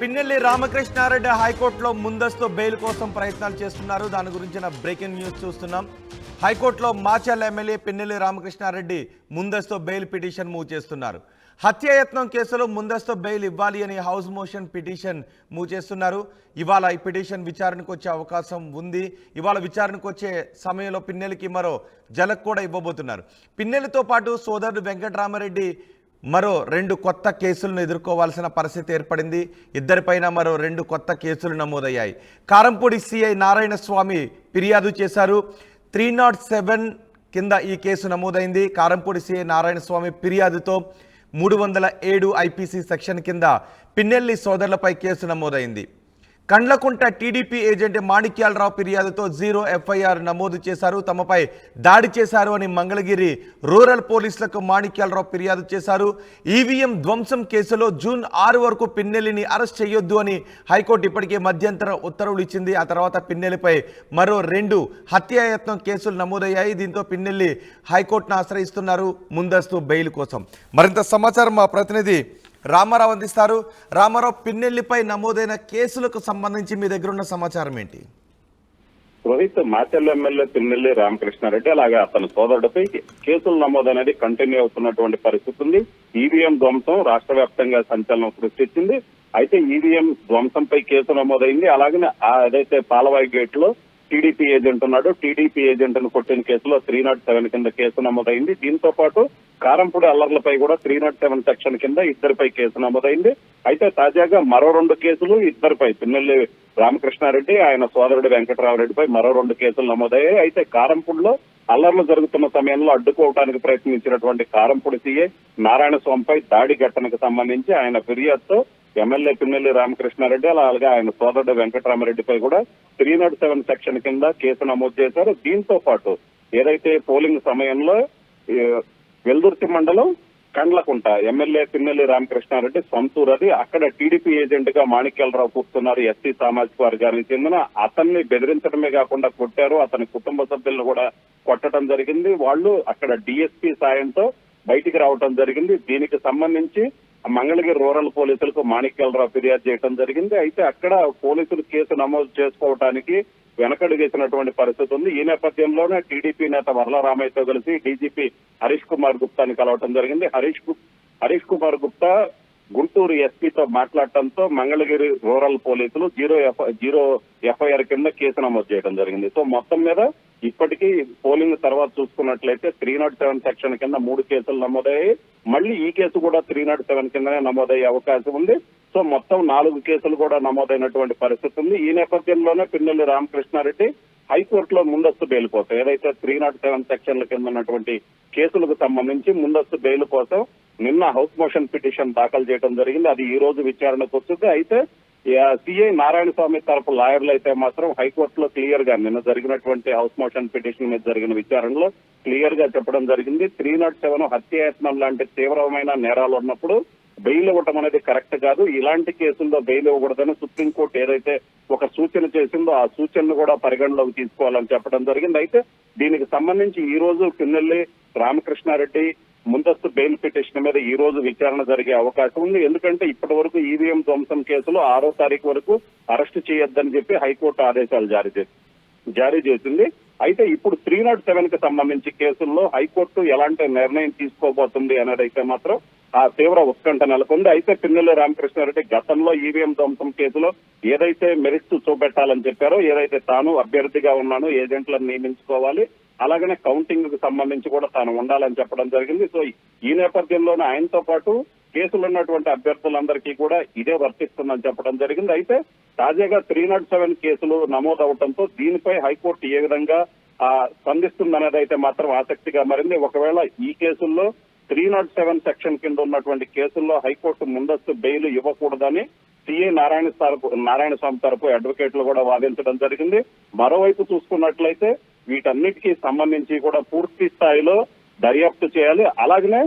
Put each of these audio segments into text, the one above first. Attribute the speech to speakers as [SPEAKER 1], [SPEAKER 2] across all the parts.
[SPEAKER 1] పిన్నెల్లి రామకృష్ణారెడ్డి హైకోర్టులో ముందస్తు బెయిల్ కోసం ప్రయత్నాలు చేస్తున్నారు. దాని గురించిన బ్రేకింగ్ న్యూస్ చూస్తున్నాం. హైకోర్టులో మాచర్ల ఎమ్మెల్యే పిన్నెల్లి రామకృష్ణారెడ్డి ముందస్తు బెయిల్ పిటిషన్ మూవ్ చేస్తున్నారు. హత్యాయత్నం కేసులో ముందస్తు బెయిల్ ఇవ్వాలి అని హౌస్ మోషన్ పిటిషన్ మూవ్ చేస్తున్నారు. ఇవాళ ఈ పిటిషన్ విచారణకు వచ్చే అవకాశం ఉంది. ఇవాళ విచారణకు వచ్చే సమయంలో పిన్నెల్లికి మరో జలక్ కూడా ఇవ్వబోతున్నారు. పిన్నెల్లితో పాటు సోదరుడు వెంకటరామరెడ్డి మరో 2 కొత్త కేసులను ఎదుర్కోవాల్సిన పరిస్థితి ఏర్పడింది. ఇద్దరిపైన మరో 2 కొత్త కేసులు నమోదయ్యాయి. కారంపూడి సిఐ నారాయణ స్వామి ఫిర్యాదు చేశారు. 307 కింద ఈ కేసు నమోదైంది. కారంపూడి సిఐ నారాయణ స్వామి ఫిర్యాదుతో 307 ఐపీసీ సెక్షన్ కింద పిన్నెల్లి సోదరులపై కేసు నమోదైంది. కండ్లకుంట టీడీపీ ఏజెంట్ మాణిక్యాలరావు ఫిర్యాదుతో 0 ఎఫ్ఐఆర్ నమోదు చేశారు. తమపై దాడి చేశారు అని మంగళగిరి రూరల్ పోలీసులకు మాణిక్యాలరావు ఫిర్యాదు చేశారు. ఈవీఎం ధ్వంసం కేసులో జూన్ 6 వరకు పిన్నెల్లిని అరెస్ట్ చేయొద్దు అని హైకోర్టు ఇప్పటికే మధ్యంతర ఉత్తర్వులు ఇచ్చింది. ఆ తర్వాత పిన్నెల్లిపై మరో 2 హత్యాయత్నం కేసులు నమోదయ్యాయి. దీంతో పిన్నెల్లి హైకోర్టును ఆశ్రయిస్తున్నారు ముందస్తు బెయిల్ కోసం. మరింత సమాచారం మా ప్రతినిధి రామారావు అందిస్తారు. రామారావు, పిన్నెల్లిపై నమోదైన కేసులకు సంబంధించి మీ దగ్గర ఉన్న సమాచారం ఏంటి?
[SPEAKER 2] రోహిత్, మాచర్ల ఎమ్మెల్యే పిన్నెల్లి రామకృష్ణారెడ్డి అలాగే అతని సోదరుడిపై కేసులు నమోదనేది కంటిన్యూ అవుతున్నటువంటి పరిస్థితి ఉంది. ఈవీఎం ధ్వంసం రాష్ట్ర వ్యాప్తంగా సంచలనం సృష్టించింది. అయితే ఈవీఎం ధ్వంసంపై కేసు నమోదైంది. అలాగే ఏదైతే పాలవాయి గేట్ లో టీడీపీ ఏజెంట్ ఉన్నాడు, టీడీపీ ఏజెంట్ ను కొట్టిన కేసులో 307 కింద కేసు నమోదైంది. దీంతో పాటు కారంపూడి అల్లర్లపై కూడా 307 సెక్షన్ కింద ఇద్దరిపై కేసు నమోదైంది. అయితే తాజాగా మరో 2 కేసులు ఇద్దరిపై, పిన్నెల్లి రామకృష్ణారెడ్డి ఆయన సోదరుడు వెంకటరామరెడ్డిపై మరో 2 కేసులు నమోదయ్యాయి. అయితే కారంపూడిలో అల్లర్లు జరుగుతున్న సమయంలో అడ్డుకోవడానికి ప్రయత్నించినటువంటి కారంపూడి సీఏ నారాయణ స్వామిపై దాడి ఘటనకు సంబంధించి ఆయన ఫిర్యాదుతో ఎమ్మెల్యే పిన్నెల్లి రామకృష్ణారెడ్డి అలాగే ఆయన సోదరుడు వెంకటరామరెడ్డిపై కూడా 307 సెక్షన్ కింద కేసు నమోదు చేశారు. దీంతో పాటు ఏదైతే పోలింగ్ సమయంలో వెల్దుర్తి మండలం కండ్లకుంట ఎమ్మెల్యే పిన్నెల్లి రామకృష్ణారెడ్డి సొంతూరు, అది అక్కడ టీడీపీ ఏజెంట్ గా మాణిక్యాలరావు కూర్చున్నారు. ఎస్సీ సామాజిక వర్గానికి చెందిన అతన్ని బెదిరించడమే కాకుండా కొట్టారు. అతని కుటుంబ సభ్యులను కూడా కొట్టడం జరిగింది. వాళ్ళు అక్కడ డిఎస్పీ సాయంతో బయటికి రావడం జరిగింది. దీనికి సంబంధించి మంగళగిరి రూరల్ పోలీసులకు మాణిక్యాలరావు ఫిర్యాదు చేయడం జరిగింది. అయితే అక్కడ పోలీసులు కేసు నమోదు చేసుకోవడానికి వెనకడుగేసినటువంటి పరిస్థితి ఉంది. ఈ నేపథ్యంలోనే టీడీపీ నేత వరలరామయ్యతో కలిసి డీజీపీ హరీష్ కుమార్ గుప్తాని కలవటం జరిగింది. హరీష్ కుమార్ గుప్తా గుంటూరు ఎస్పీతో మాట్లాడటంతో మంగళగిరి రూరల్ పోలీసులు 0 ఎఫ్ఐఆర్ కింద కేసు నమోదు చేయడం జరిగింది. సో మొత్తం మీద ఇప్పటికీ పోలింగ్ తర్వాత చూసుకున్నట్లయితే 307 సెక్షన్ కింద 3 కేసులు నమోదయ్యాయి. మళ్ళీ ఈ కేసు కూడా 307 కిందనే నమోదయ్యే అవకాశం ఉంది. సో మొత్తం 4 కేసులు కూడా నమోదైనటువంటి పరిస్థితి ఉంది. ఈ నేపథ్యంలోనే పిన్నెల్లి రామకృష్ణారెడ్డి హైకోర్టులో ముందస్తు బెయిల్ కోసం ఏదైతే 307 సెక్షన్ల కింద ఉన్నటువంటి కేసులకు సంబంధించి ముందస్తు బెయిల్ కోసం నిన్న హౌస్ మోషన్ పిటిషన్ దాఖలు చేయడం జరిగింది. అది ఈ రోజు విచారణకు వస్తుంది. అయితే సిఐ నారాయణ స్వామి తరపు లాయర్లు అయితే మాత్రం హైకోర్టులో క్లియర్ గా నిన్న జరిగినటువంటి హౌస్ మోషన్ పిటిషన్ మీద జరిగిన విచారణలో క్లియర్ గా చెప్పడం జరిగింది. 307 హత్యాయత్నం లాంటి తీవ్రమైన నేరాలు ఉన్నప్పుడు బెయిల్ ఇవ్వటం అనేది కరెక్ట్ కాదు. ఇలాంటి కేసుల్లో బెయిల్ ఇవ్వకూడదని సుప్రీంకోర్టు ఏదైతే ఒక సూచన చేసిందో ఆ సూచనను కూడా పరిగణలోకి తీసుకోవాలని చెప్పడం జరిగింది. అయితే దీనికి సంబంధించి ఈ రోజు పిన్నెల్లి రామకృష్ణారెడ్డి ముందస్తు బెయిల్ పిటిషన్ మీద ఈ రోజు విచారణ జరిగే అవకాశం ఉంది. ఎందుకంటే ఇప్పటి వరకు ఈవీఎం ధ్వంసం కేసులో 6వ తారీఖు వరకు అరెస్టు చేయొద్దని చెప్పి హైకోర్టు ఆదేశాలు జారీ చేసింది. అయితే ఇప్పుడు 307 కి సంబంధించి కేసుల్లో హైకోర్టు ఎలాంటి నిర్ణయం తీసుకోబోతుంది అనేది అయితే మాత్రం ఆ తీవ్ర ఉత్కంఠ నెలకొంది. అయితే పిన్నెల్లి రామకృష్ణారెడ్డి గతంలో ఈవీఎం ధ్వంసం కేసులో ఏదైతే మెరిట్స్ చూపెట్టాలని చెప్పారో, ఏదైతే తాను అభ్యర్థిగా ఉన్నానో ఏజెంట్లను నియమించుకోవాలి, అలాగనే కౌంటింగ్ కు సంబంధించి కూడా తాను ఉండాలని చెప్పడం జరిగింది. సో ఈ నేపథ్యంలోనే ఆయనతో పాటు కేసులు ఉన్నటువంటి అభ్యర్థులందరికీ కూడా ఇదే వర్తిస్తుందని చెప్పడం జరిగింది. అయితే తాజాగా 307 కేసులు నమోదవడంతో దీనిపై హైకోర్టు ఏ విధంగా స్పందిస్తుందనేది అయితే మాత్రం ఆసక్తిగా మారింది. ఒకవేళ ఈ కేసుల్లో 307 సెక్షన్ కింద ఉన్నటువంటి కేసుల్లో హైకోర్టు ముందస్తు బెయిల్ ఇవ్వకూడదని సిఐ నారాయణ స్వామి తరపు అడ్వకేట్లు కూడా వాదించడం జరిగింది. మరోవైపు చూసుకున్నట్లయితే వీటన్నిటికీ సంబంధించి కూడా పూర్తి స్థాయిలో దర్యాప్తు చేయాలి. అలాగనే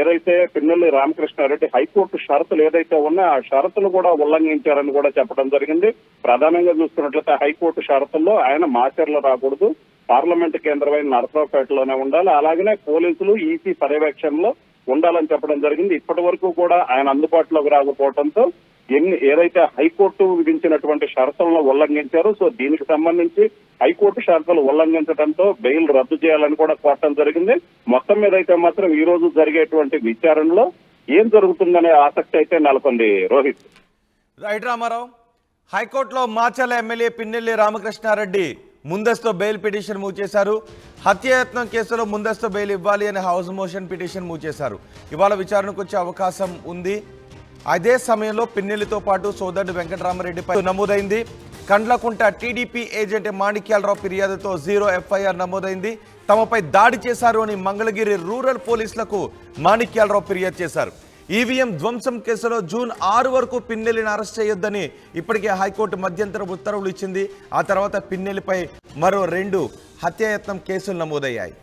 [SPEAKER 2] ఏదైతే పిన్నెల్లి రామకృష్ణారెడ్డి హైకోర్టు షరతులు ఏదైతే ఉన్నాయో ఆ షరతులు కూడా ఉల్లంఘించారని కూడా చెప్పడం జరిగింది. ప్రధానంగా చూసుకున్నట్లయితే హైకోర్టు షరతుల్లో ఆయన మాచర్ల రాకూడదు, పార్లమెంట్ కేంద్రమైన నరసరావుపేటలోనే ఉండాలి, అలాగనే పోలీసులు ఈసీ పర్యవేక్షణలో ఉండాలని చెప్పడం జరిగింది. ఇప్పటి వరకు కూడా ఆయన అందుబాటులోకి రాకపోవడంతో ఏదైతే హైకోర్టు విధించినటువంటి షరతులను ఉల్లంఘించారో సో దీనికి సంబంధించి హైకోర్టు షరతులు ఉల్లంఘించడంతో బెయిల్ రద్దు చేయాలని కూడా కోరటం జరిగింది. మొత్తం మీద అయితే మాత్రం ఈ రోజు జరిగేటువంటి విచారణలో ఏం జరుగుతుందనే ఆసక్తి అయితే నెలకొంది. రోహిత్.
[SPEAKER 1] రైట్ రామారావు, హైకోర్టులో మాచర్ల ఎమ్మెల్యే పిన్నెల్లి రామకృష్ణారెడ్డి ముందస్తు బెయిల్ పిటిషన్ మూవ్ చేశారు. హత్యాయత్నం కేసులో ముందస్తు బెయిల్ ఇవ్వాలి అని హౌస్ మోషన్ పిటిషన్ మూవ్ చేశారు. ఇవాళ విచారణకు వచ్చే అవకాశం ఉంది. అదే సమయంలో పిన్నెల్లితో పాటు సోదరుడు వెంకటరామరెడ్డిపై నమోదైంది. కండ్లకుంట టీడీపీ ఏజెంట్ మాణిక్యాలరావు ఫిర్యాదుతో 0 FIR నమోదైంది. తమపై దాడి చేశారు అని మంగళగిరి రూరల్ పోలీసులకు మాణిక్యాలరావు ఫిర్యాదు చేశారు. ఈవీఎం ధ్వంసం కేసులో జూన్ 6 వరకు పిన్నెల్లిని అరెస్ట్ చేయొద్దని ఇప్పటికే హైకోర్టు మధ్యంతర ఉత్తర్వులు ఇచ్చింది. ఆ తర్వాత పిన్నెల్లిపై మరో 2 హత్యాయత్నం కేసులు నమోదయ్యాయి.